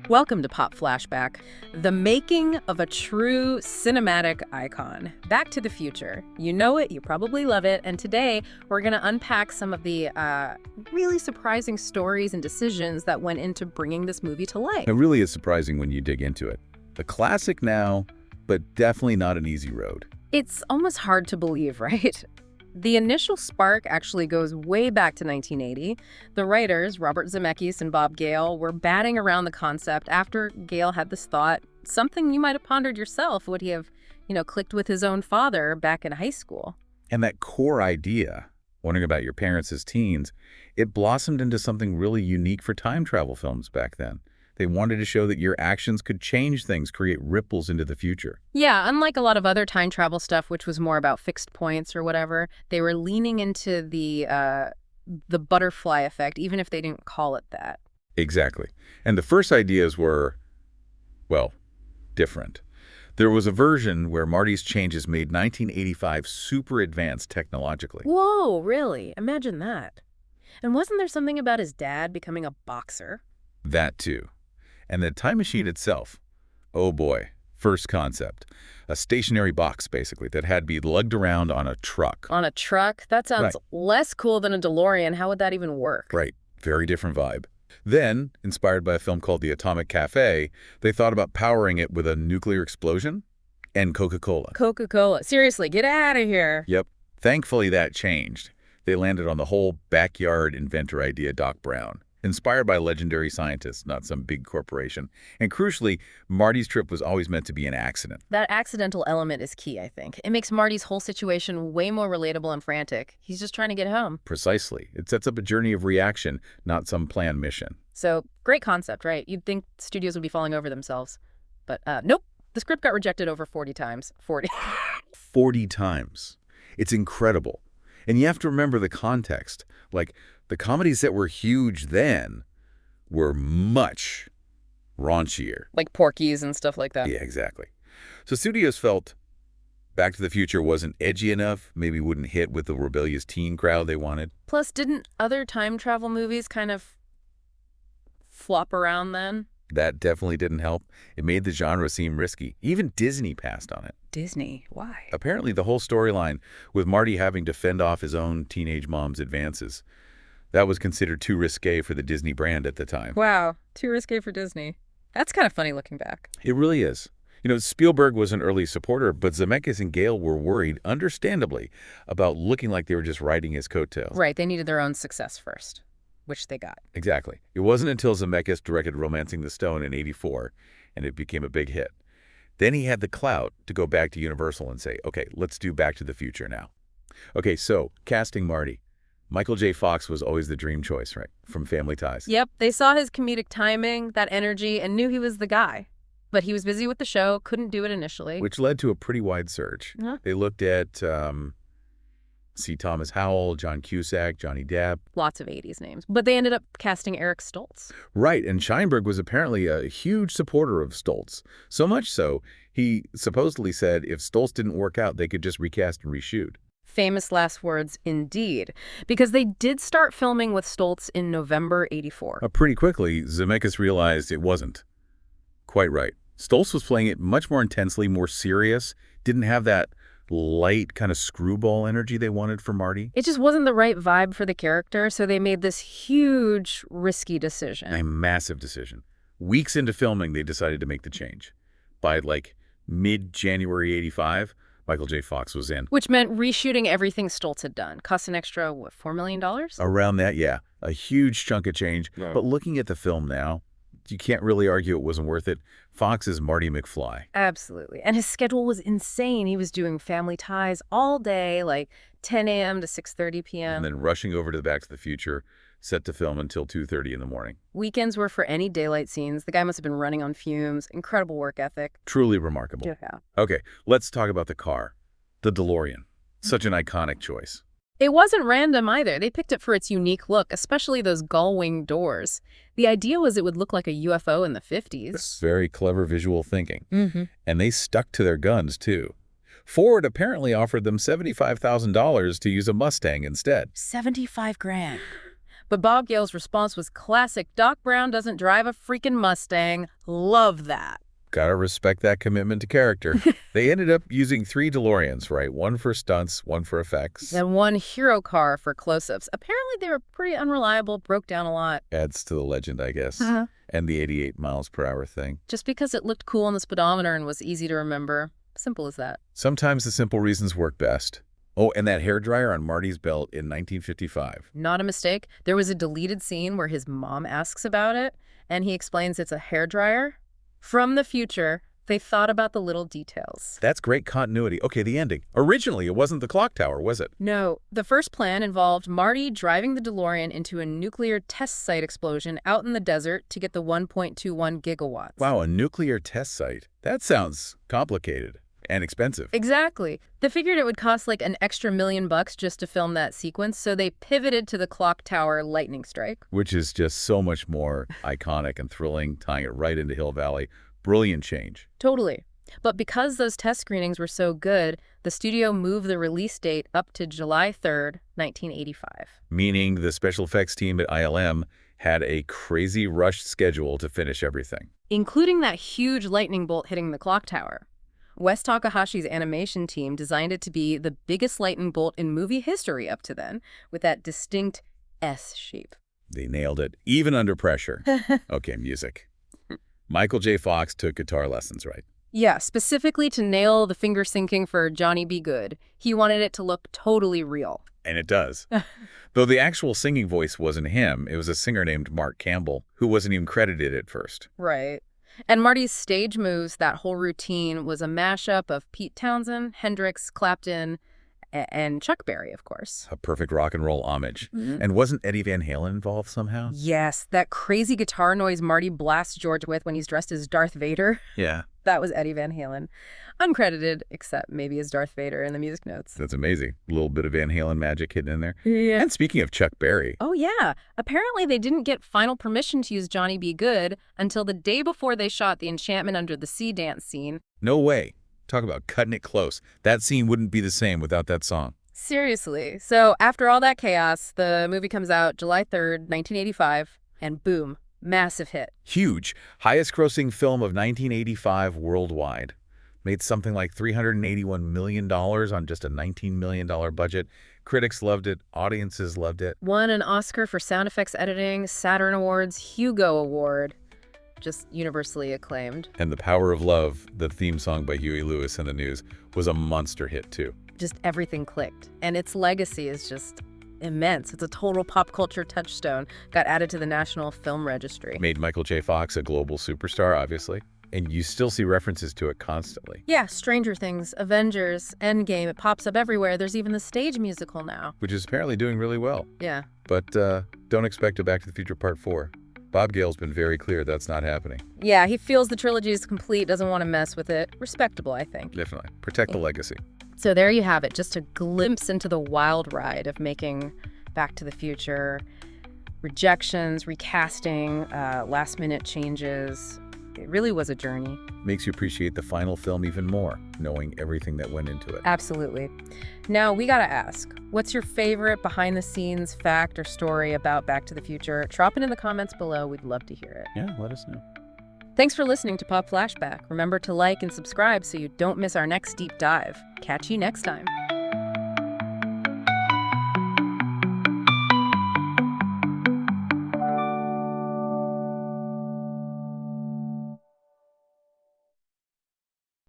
Welcome to Pop Flashback, the making of a true cinematic icon. Back to the Future. You know it, you probably love it, and today we're going to unpack some of the really surprising stories and decisions that went into bringing this movie to life. It really is surprising when you dig into it. A classic now, but definitely not an easy road. It's almost hard to believe, right? The initial spark actually goes way back to 1980. The writers, Robert Zemeckis and Bob Gale, were batting around the concept after Gale had this thought, something you might have pondered yourself, would he have, clicked with his own father back in high school. And that core idea, wondering about your parents as teens, it blossomed into something really unique for time travel films back then. They wanted to show that your actions could change things, create ripples into the future. Yeah, unlike a lot of other time travel stuff, which was more about fixed points or whatever, they were leaning into the butterfly effect, even if they didn't call it that. Exactly. And the first ideas were, well, different. There was a version where Marty's changes made 1985 super advanced technologically. Whoa, really? Imagine that. And wasn't there something about his dad becoming a boxer? That too. And the time machine itself, oh boy, first concept. A stationary box, basically, that had to be lugged around on a truck. On a truck? That sounds less cool than a DeLorean. How would that even work? Right. Very different vibe. Then, inspired by a film called The Atomic Cafe, they thought about powering it with a nuclear explosion and Coca-Cola. Coca-Cola. Seriously, get out of here. Yep. Thankfully, that changed. They landed on the whole backyard inventor idea, Doc Brown. Inspired by legendary scientists, not some big corporation. And crucially, Marty's trip was always meant to be an accident. That accidental element is key, I think. It makes Marty's whole situation way more relatable and frantic. He's just trying to get home. Precisely. It sets up a journey of reaction, not some planned mission. So, great concept, right? You'd think studios would be falling over themselves. But nope, the script got rejected over 40 times. 40. 40 times. It's incredible. And you have to remember the context. Like, the comedies that were huge then were much raunchier. Like Porky's and stuff like that. Yeah, exactly. So studios felt Back to the Future wasn't edgy enough, maybe wouldn't hit with the rebellious teen crowd they wanted. Plus, didn't other time travel movies kind of flop around then? That definitely didn't help. It made the genre seem risky. Even Disney passed on it. Disney? Why? Apparently, the whole storyline, with Marty having to fend off his own teenage mom's advances, that was considered too risque for the Disney brand at the time. Wow, too risque for Disney. That's kind of funny looking back. It really is. Spielberg was an early supporter, but Zemeckis and Gale were worried, understandably, about looking like they were just riding his coattails. Right, they needed their own success first, which they got. Exactly. It wasn't until Zemeckis directed Romancing the Stone in '84, and it became a big hit. Then he had the clout to go back to Universal and say, okay, let's do Back to the Future now. Okay, so, casting Marty. Michael J. Fox was always the dream choice, right? From Family Ties. Yep, they saw his comedic timing, that energy, and knew he was the guy. But he was busy with the show, couldn't do it initially. Which led to a pretty wide search. Huh? They looked at C. Thomas Howell, John Cusack, Johnny Depp. Lots of 80s names. But they ended up casting Eric Stoltz. Right, and Sheinberg was apparently a huge supporter of Stoltz. So much so, he supposedly said if Stoltz didn't work out, they could just recast and reshoot. Famous last words indeed, because they did start filming with Stoltz in November '84. Pretty quickly, Zemeckis realized it wasn't quite right. Stoltz was playing it much more intensely, more serious, didn't have that light kind of screwball energy they wanted for Marty. It just wasn't the right vibe for the character, so they made this huge, risky decision. A massive decision. Weeks into filming, they decided to make the change. By mid-January '85, Michael J. Fox was in. Which meant reshooting everything Stoltz had done. Cost an extra, what, $4 million? Around that, yeah. A huge chunk of change. No. But looking at the film now, you can't really argue it wasn't worth it. Fox is Marty McFly. Absolutely. And his schedule was insane. He was doing Family Ties all day, 10 a.m. to 6:30 p.m. And then rushing over to Back to the Future, set to film until 2:30 in the morning. Weekends were for any daylight scenes. The guy must have been running on fumes. Incredible work ethic. Truly remarkable. Yeah. Okay, let's talk about the car. The DeLorean. Such an iconic choice. It wasn't random either. They picked it for its unique look, especially those gull-wing doors. The idea was it would look like a UFO in the 50s. Very clever visual thinking. Mm-hmm. And they stuck to their guns, too. Ford apparently offered them $75,000 to use a Mustang instead. 75 grand. But Bob Gale's response was classic. Doc Brown doesn't drive a freaking Mustang. Love that. Gotta respect that commitment to character. They ended up using 3 DeLoreans, right? One for stunts, one for effects. And one hero car for close-ups. Apparently they were pretty unreliable, broke down a lot. Adds to the legend, I guess. And the 88 miles per hour thing. Just because it looked cool on the speedometer and was easy to remember. Simple as that. Sometimes the simple reasons work best. Oh, and that hairdryer on Marty's belt in 1955. Not a mistake. There was a deleted scene where his mom asks about it, and he explains it's a hairdryer. From the future, they thought about the little details. That's great continuity. Okay, the ending. Originally, it wasn't the clock tower, was it? No. The first plan involved Marty driving the DeLorean into a nuclear test site explosion out in the desert to get the 1.21 gigawatts. Wow, a nuclear test site. That sounds complicated and expensive. Exactly. They figured it would cost like an extra $1 million just to film that sequence, so they pivoted to the clock tower lightning strike. Which is just so much more iconic and thrilling, tying it right into Hill Valley. Brilliant change. Totally. But because those test screenings were so good, the studio moved the release date up to July 3rd, 1985. Meaning the special effects team at ILM had a crazy rushed schedule to finish everything. Including that huge lightning bolt hitting the clock tower. Wes Takahashi's animation team designed it to be the biggest lightning bolt in movie history up to then, with that distinct S shape. They nailed it, even under pressure. Okay, music. Michael J. Fox took guitar lessons, right? Yeah, specifically to nail the finger syncing for Johnny Be Good. He wanted it to look totally real. And it does. Though the actual singing voice wasn't him, it was a singer named Mark Campbell, who wasn't even credited at first. Right. And Marty's stage moves, that whole routine, was a mashup of Pete Townsend, Hendrix, Clapton, and Chuck Berry, of course. A perfect rock and roll homage. And wasn't Eddie Van Halen involved somehow? Yes, that crazy guitar noise Marty blasts George with when he's dressed as Darth Vader. Yeah. That was Eddie Van Halen. Uncredited, except maybe as Darth Vader in the music notes. That's amazing. A little bit of Van Halen magic hidden in there. Yeah. And speaking of Chuck Berry. Oh, yeah. Apparently they didn't get final permission to use Johnny Be Good until the day before they shot the Enchantment Under the Sea dance scene. No way. Talk about cutting it close. That scene wouldn't be the same without that song. Seriously. So after all that chaos, the movie comes out July 3rd, 1985, and boom, massive hit. Huge. Highest grossing film of 1985 worldwide. Made something like $381 million on just a $19 million budget. Critics loved it. Audiences loved it. Won an Oscar for sound effects editing, Saturn Awards, Hugo Award. Just universally acclaimed. And The Power of Love, the theme song by Huey Lewis and the News, was a monster hit too. Just everything clicked. And its legacy is just immense. It's a total pop culture touchstone. Got added to the National Film Registry. Made Michael J. Fox a global superstar, obviously. And you still see references to it constantly. Yeah, Stranger Things, Avengers, Endgame, it pops up everywhere. There's even the stage musical now. Which is apparently doing really well. Yeah. But don't expect a Back to the Future Part 4. Bob Gale's been very clear that's not happening. Yeah, he feels the trilogy is complete, doesn't want to mess with it. Respectable, I think. Definitely. Protect the legacy. So there you have it, just a glimpse into the wild ride of making Back to the Future. Rejections, recasting, last-minute changes. It really was a journey. Makes you appreciate the final film even more, knowing everything that went into it. Absolutely. Now, we gotta ask, what's your favorite behind-the-scenes fact or story about Back to the Future? Drop it in the comments below. We'd love to hear it. Yeah, let us know. Thanks for listening to Pop Flashback. Remember to like and subscribe so you don't miss our next deep dive. Catch you next time.